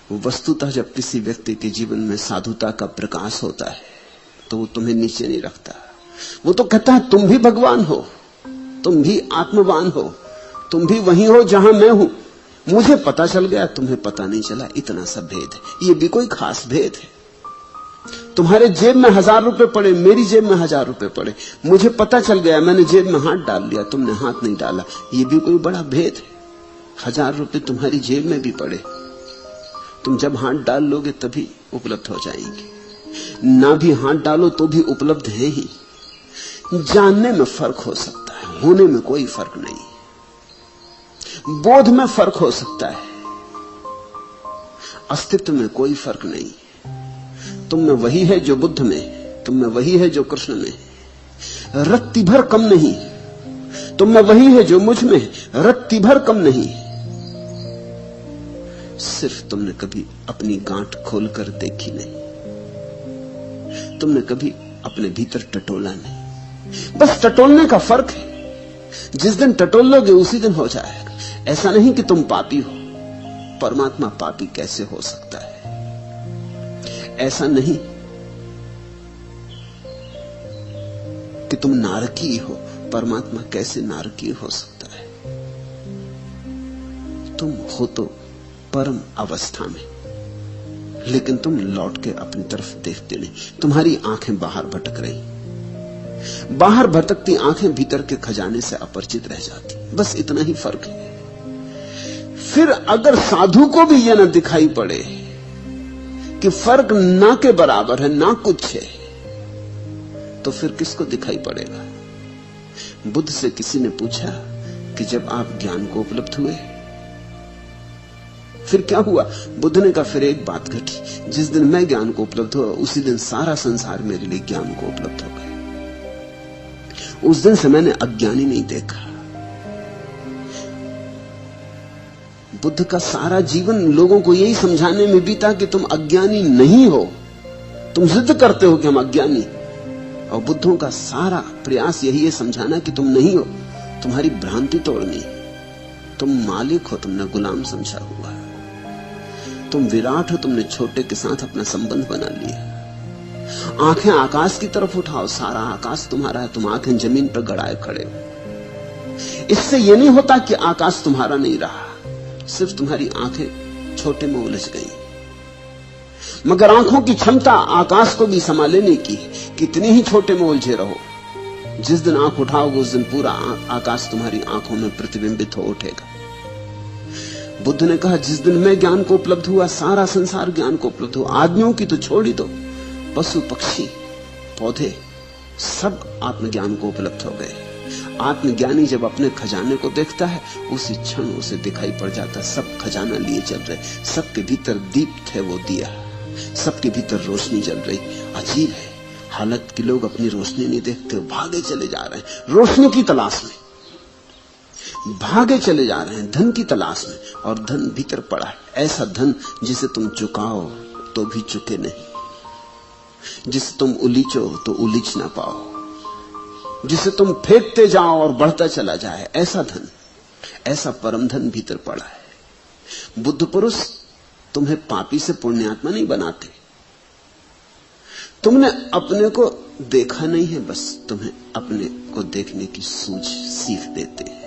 वस्तुतः जब किसी व्यक्ति के जीवन में साधुता का प्रकाश होता है तो वो तुम्हें नीचे नहीं रखता। वो तो कहता है तुम भी भगवान हो, तुम भी आत्मवान हो, तुम भी वही हो जहां मैं हूं। मुझे पता चल गया, तुम्हें पता नहीं चला, इतना सा भेद है। ये भी कोई खास भेद है? तुम्हारे जेब में 1000 रुपए पड़े, मेरी जेब में 1000 रुपए पड़े, मुझे पता चल गया, मैंने जेब में हाथ डाल लिया, तुमने हाथ नहीं डाला। ये भी कोई बड़ा भेद है? 1000 रुपए तुम्हारी जेब में भी पड़े, तुम जब हाथ डाल लोगे तभी उपलब्ध हो जाएंगे, ना भी हाथ डालो तो भी उपलब्ध है ही। जानने में फर्क हो सकता है, होने में कोई फर्क नहीं। बोध में फर्क हो सकता है, अस्तित्व में कोई फर्क नहीं। तुम में वही है जो बुद्ध में, तुम में वही है जो कृष्ण में, रत्ती भर कम नहीं। तुम में वही है जो मुझ में, रत्ती भर कम नहीं। सिर्फ तुमने कभी अपनी गांठ खोलकर देखी नहीं, तुमने कभी अपने भीतर टटोला नहीं। बस टटोलने का फर्क है। जिस दिन टटोल लोगे उसी दिन हो जाएगा। ऐसा नहीं कि तुम पापी हो, परमात्मा पापी कैसे हो सकता है? ऐसा नहीं कि तुम नारकी हो, परमात्मा कैसे नारकी हो सकता है? तुम हो तो परम अवस्था में, लेकिन तुम लौट के अपनी तरफ देखते नहीं। तुम्हारी आंखें बाहर भटक रही, बाहर भटकती आंखें भीतर के खजाने से अपरिचित रह जाती। बस इतना ही फर्क है। फिर अगर साधु को भी यह न दिखाई पड़े कि फर्क ना के बराबर है, ना कुछ है, तो फिर किसको दिखाई पड़ेगा? बुद्ध से किसी ने पूछा कि जब आप ज्ञान को उपलब्ध हुए फिर क्या हुआ? बुद्ध ने कहा फिर एक बात घटी, जिस दिन मैं ज्ञान को उपलब्ध हुआ उसी दिन सारा संसार मेरे लिए ज्ञान को उपलब्ध हो गया। उस दिन से मैंने अज्ञानी नहीं देखा। बुद्ध का सारा जीवन लोगों को यही समझाने में बीता कि तुम अज्ञानी नहीं हो। तुम जिद करते हो कि हम अज्ञानी, और बुद्धों का सारा प्रयास यही है समझाना कि तुम नहीं हो, तुम्हारी भ्रांति तोड़नी। तुम मालिक हो, तुमने गुलाम समझा हुआ। तुम विराट हो, तुमने छोटे के साथ अपना संबंध बना लिया। आंखें आकाश की तरफ उठाओ, सारा आकाश तुम्हारा है, तुम आंखें जमीन पर गड़ाए खड़े हो। इससे यह नहीं होता कि आकाश तुम्हारा नहीं रहा, सिर्फ तुम्हारी आंखें छोटे में उलझ गई। मगर आंखों की क्षमता आकाश को भी संभालने की, कितने ही छोटे में उलझे रहो, जिस दिन आंख उठाओगे उस दिन पूरा आकाश तुम्हारी आंखों में प्रतिबिंबित हो उठेगा। बुद्ध ने कहा जिस दिन मैं ज्ञान को उपलब्ध हुआ सारा संसार ज्ञान को उपलब्ध हुआ। आदमियों की तो छोड़ ही दो, पशु पक्षी पौधे सब आत्मज्ञान को उपलब्ध हो गए। आत्मज्ञानी जब अपने खजाने को देखता है उसी क्षण उसे दिखाई पड़ जाता सब खजाना लिए चल रहे, सबके भीतर दीप थे वो दिया, सबके भीतर रोशनी जल रही। अजीब है हालत कि लोग अपनी रोशनी नहीं देखते, भागे चले जा रहे हैं रोशनी की तलाश में, भागे चले जा रहे हैं धन की तलाश में, और धन भीतर पड़ा है। ऐसा धन जिसे तुम चुकाओ तो भी चुके नहीं, जिसे तुम उलीचो तो उलीच ना पाओ, जिसे तुम फेंकते जाओ और बढ़ता चला जाए, ऐसा धन, ऐसा परम धन भीतर पड़ा है। बुद्ध पुरुष तुम्हें पापी से पुण्यात्मा नहीं बनाते, तुमने अपने को देखा नहीं है, बस तुम्हें अपने को देखने की सूझ सीख देते हैं।